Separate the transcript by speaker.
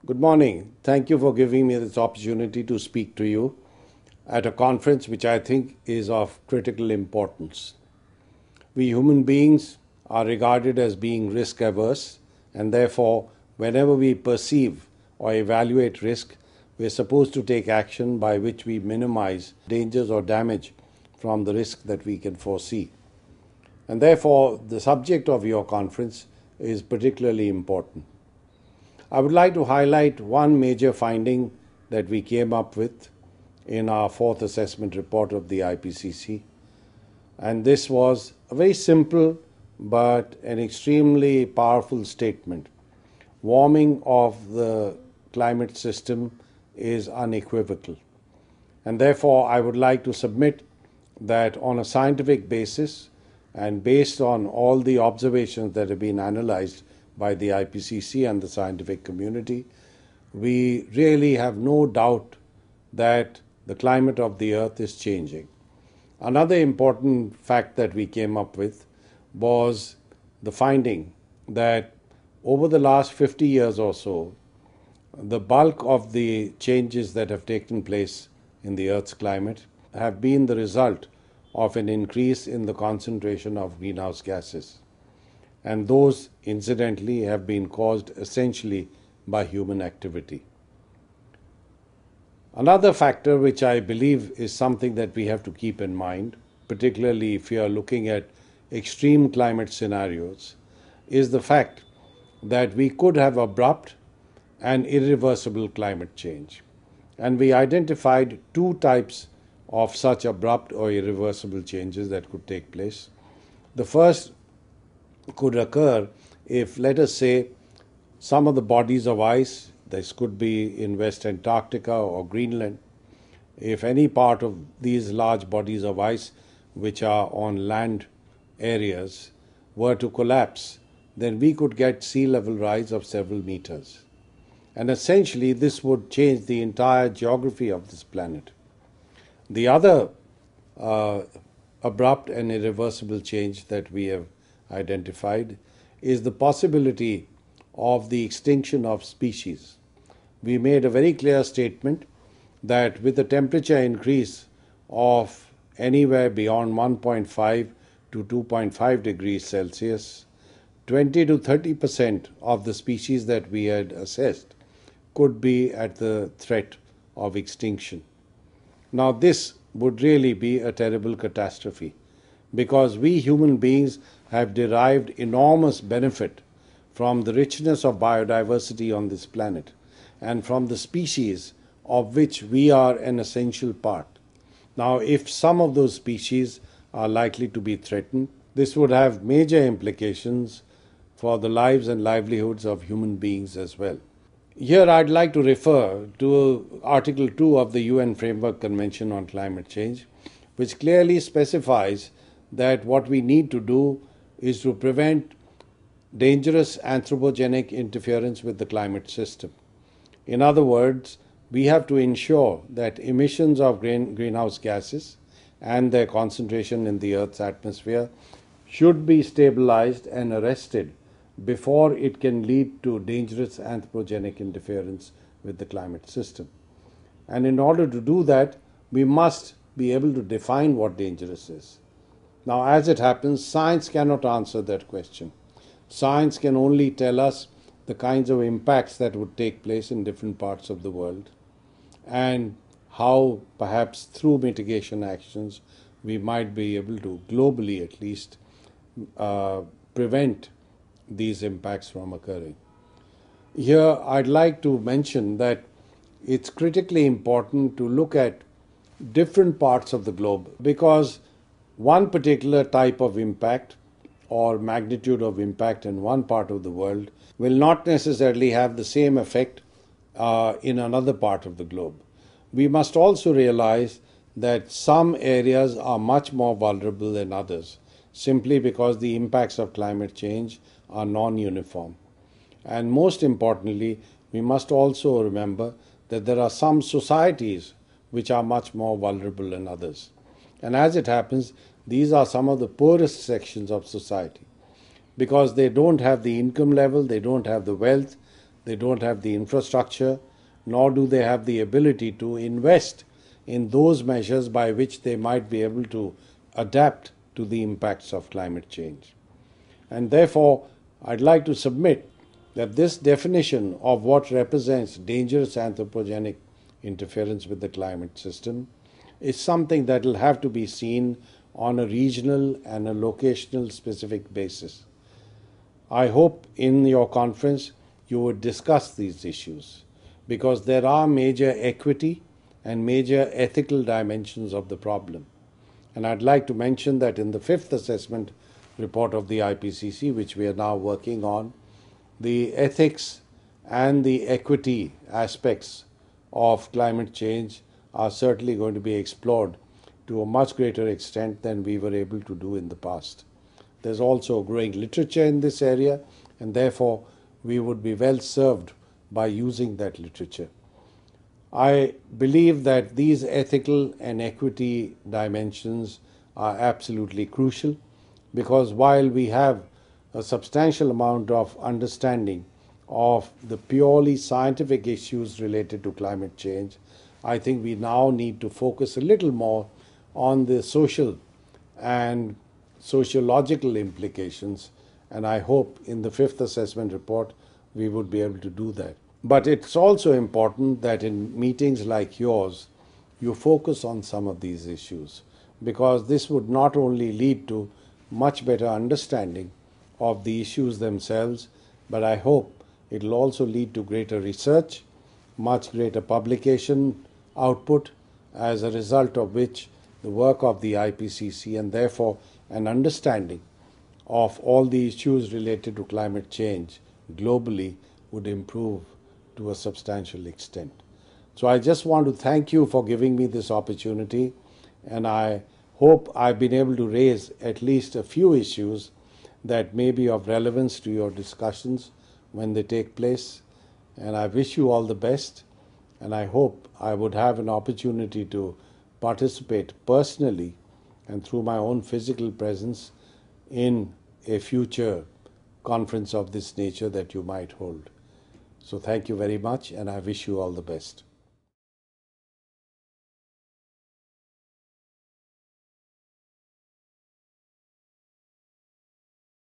Speaker 1: Good morning. Thank you for giving me this opportunity to speak to you at a conference which I think is of critical importance. We human beings are regarded as being risk averse, and therefore, whenever we perceive or evaluate risk, we are supposed to take action by which we minimize dangers or damage from the risk that we can foresee. And therefore, the subject of your conference is particularly important. I would like to highlight one major finding that we came up with in our fourth assessment report of the IPCC. And this was a very simple but an extremely powerful statement. Warming of the climate system is unequivocal. And therefore, I would like to submit that on a scientific basis and based on all the observations that have been analyzed by the IPCC and the scientific community, we really have no doubt that the climate of the Earth is changing. Another important fact that we came up with was the finding that over the last 50 years or so, the bulk of the changes that have taken place in the Earth's climate have been the result of an increase in the concentration of greenhouse gases. And those, incidentally, have been caused essentially by human activity. Another factor which I believe is something that we have to keep in mind, particularly if you are looking at extreme climate scenarios, is the fact that we could have abrupt and irreversible climate change. And we identified two types of such abrupt or irreversible changes that could take place. The first could occur if, let us say, some of the bodies of ice, this could be in West Antarctica or Greenland, if any part of these large bodies of ice which are on land areas were to collapse, then we could get sea level rise of several meters. And essentially this would change the entire geography of this planet. The other abrupt and irreversible change that we have identified is the possibility of the extinction of species. We made a very clear statement that with a temperature increase of anywhere beyond 1.5 to 2.5 degrees Celsius, 20 to 30% of the species that we had assessed could be at the threat of extinction. Now, this would really be a terrible catastrophe because we human beings have derived enormous benefit from the richness of biodiversity on this planet and from the species of which we are an essential part. Now, if some of those species are likely to be threatened, this would have major implications for the lives and livelihoods of human beings as well. Here I'd like to refer to Article 2 of the UN Framework Convention on Climate Change, which clearly specifies that what we need to do is to prevent dangerous anthropogenic interference with the climate system. In other words, we have to ensure that emissions of greenhouse gases and their concentration in the Earth's atmosphere should be stabilized and arrested before it can lead to dangerous anthropogenic interference with the climate system. And in order to do that, we must be able to define what dangerous is. Now, as it happens, science cannot answer that question. Science can only tell us the kinds of impacts that would take place in different parts of the world and how, perhaps through mitigation actions, we might be able to, globally at least, prevent these impacts from occurring. Here, I'd like to mention that it's critically important to look at different parts of the globe because one particular type of impact or magnitude of impact in one part of the world will not necessarily have the same effect in another part of the globe. We must also realize that some areas are much more vulnerable than others simply because the impacts of climate change are non-uniform. And most importantly, we must also remember that there are some societies which are much more vulnerable than others. And as it happens, these are some of the poorest sections of society because they don't have the income level, they don't have the wealth, they don't have the infrastructure, nor do they have the ability to invest in those measures by which they might be able to adapt to the impacts of climate change. And therefore, I'd like to submit that this definition of what represents dangerous anthropogenic interference with the climate system is something that will have to be seen on a regional and a locational specific basis. I hope in your conference you would discuss these issues, because there are major equity and major ethical dimensions of the problem. And I'd like to mention that in the fifth assessment report of the IPCC, which we are now working on, the ethics and the equity aspects of climate change are certainly going to be explored to a much greater extent than we were able to do in the past. There's also growing literature in this area, and therefore we would be well served by using that literature. I believe that these ethical and equity dimensions are absolutely crucial, because while we have a substantial amount of understanding of the purely scientific issues related to climate change, I think we now need to focus a little more on the social and sociological implications, and I hope in the fifth assessment report we would be able to do that. But it's also important that in meetings like yours, you focus on some of these issues, because this would not only lead to much better understanding of the issues themselves, but I hope it will also lead to greater research, much greater publication output, as a result of which the work of the IPCC and therefore an understanding of all the issues related to climate change globally would improve to a substantial extent. So I just want to thank you for giving me this opportunity, and I hope I've been able to raise at least a few issues that may be of relevance to your discussions when they take place. And I wish you all the best, and I hope I would have an opportunity to participate personally and through my own physical presence in a future conference of this nature that you might hold. So thank you very much, and I wish you all the best.